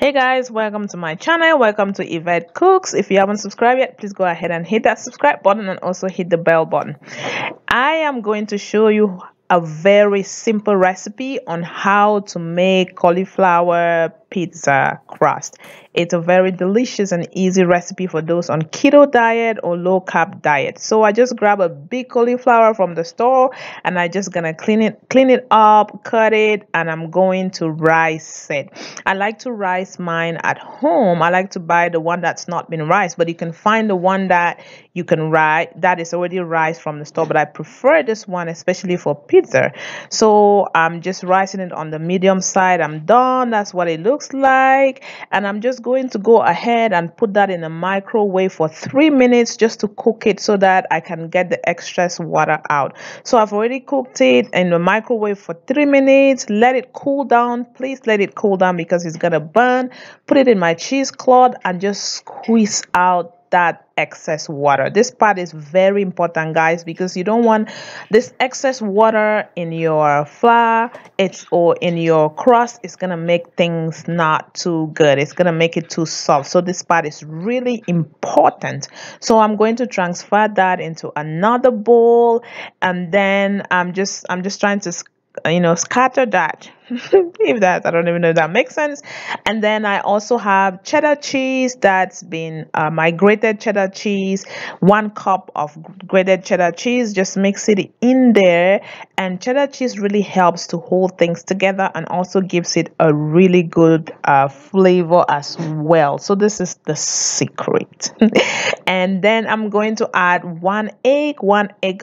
Hey guys, welcome to my channel. Welcome to Yvette Cooks. If you haven't subscribed yet, please go ahead and hit that subscribe button and also hit the bell button. I am going to show you a very simple recipe on how to make cauliflower pizza crust. It's a very delicious and easy recipe for those on keto diet or low carb diet. So I just grab a big cauliflower from the store and I just gonna clean it up, cut it, and I'm going to rice it. I like to rice mine at home. I like to buy the one that's not been riced, but you can find the one that you can rice that is already riced from the store, but I prefer this one especially for pizza. So I'm just ricing it on the medium side. I'm done. That's what it looks like, and I'm just going to go ahead and put that in a microwave for 3 minutes just to cook it so that I can get the excess water out. So I've already cooked it in the microwave for 3 minutes. Let it cool down. Please let it cool down because it's gonna burn. Put it in my cheesecloth and just squeeze out that excess water. This part is very important, guys, because you don't want this excess water in your flour or in your crust. It's gonna make things not too good. It's gonna make it too soft. So this part is really important. So I'm going to transfer that into another bowl, and then I'm just trying to scatter that if that I don't even know if that makes sense. And then I also have cheddar cheese that's been my grated cheddar cheese, 1 cup of grated cheddar cheese. Just mix it in there, and cheddar cheese really helps to hold things together and also gives it a really good flavor as well. So this is the secret. And then I'm going to add one egg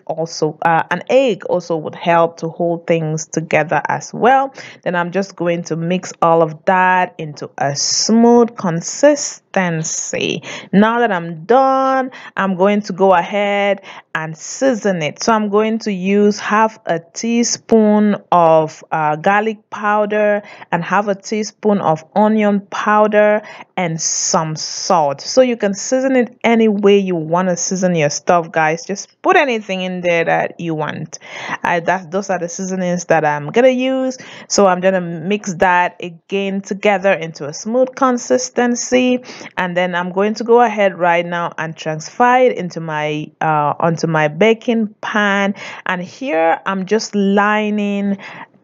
also. An egg also would help to hold things together as well. Then I'm just going to mix all of that into a smooth consistency. Now that I'm done, I'm going to go ahead and season it. So I'm going to use half a teaspoon of garlic powder and half a teaspoon of onion powder and some salt. So you can season it any way you want to season your stuff, guys. Just put anything in there that you want. Those are the seasonings that I'm gonna use. So I'm gonna mix that again together into a smooth consistency, and then I'm going to go ahead right now and transfer it into my onto my baking pan. And here I'm just lining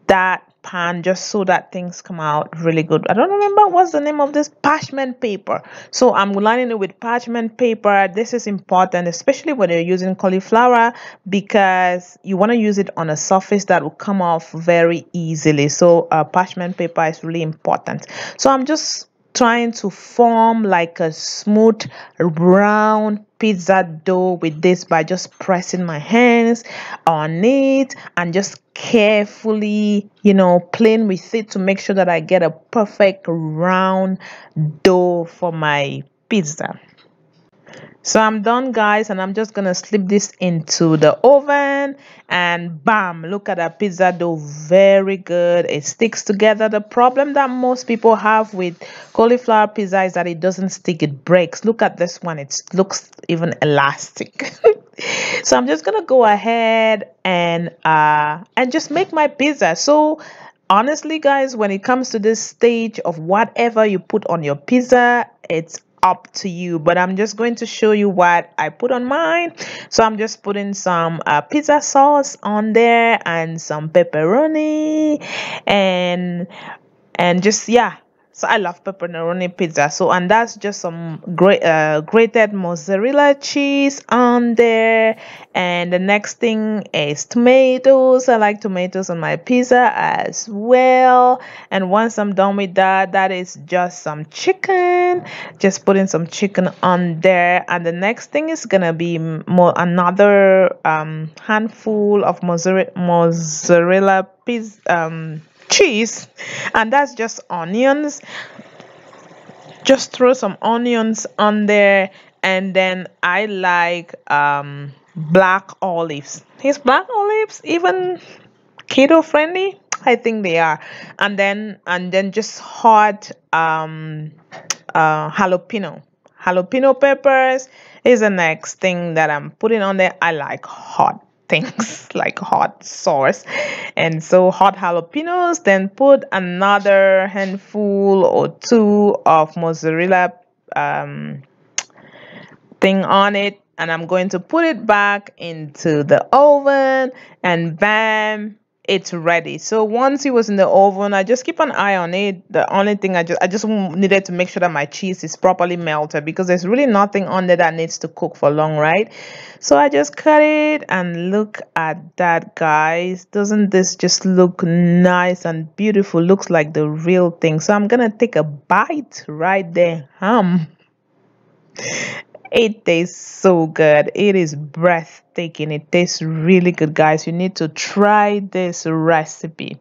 that pan just so that things come out really good. I don't remember what's the name of this, parchment paper. So I'm lining it with parchment paper. This is important, especially when you're using cauliflower, because you want to use it on a surface that will come off very easily. So parchment paper is really important. So I'm just trying to form like a smooth round pizza dough with this by just pressing my hands on it and just carefully playing with it to make sure that I get a perfect round dough for my pizza. So I'm done, guys, and I'm just gonna slip this into the oven, and bam, look at that pizza dough. Very good. It sticks together. The problem that most people have with cauliflower pizza is that it doesn't stick, it breaks. Look at this one, it looks even elastic. So I'm just gonna go ahead and just make my pizza. So honestly, guys, when it comes to this stage of whatever you put on your pizza, it's up to you, but I'm just going to show you what I put on mine. So I'm just putting some pizza sauce on there and some pepperoni and just, yeah. So I love pepperoni pizza. So, and that's just some grated mozzarella cheese on there. And the next thing is tomatoes. I like tomatoes on my pizza as well. And once I'm done with that, that is just some chicken. Just putting some chicken on there. And the next thing is gonna be another handful of mozzarella pizza cheese, and that's just onions. Just throw some onions on there, and then I like black olives. Is black olives even keto friendly? I think they are. And then just hot jalapeno peppers is the next thing that I'm putting on there. I like hot things like hot sauce. And so hot jalapenos, then put another handful or two of mozzarella thing on it, and I'm going to put it back into the oven, and bam, it's ready. So once it was in the oven, I just keep an eye on it. The only thing I just needed to make sure that my cheese is properly melted, because there's really nothing on there that needs to cook for long, right? So I just cut it, and look at that, guys. Doesn't this just look nice and beautiful? Looks like the real thing. So I'm gonna take a bite right there. It tastes so good. It is breathtaking. It tastes really good, guys. You need to try this recipe.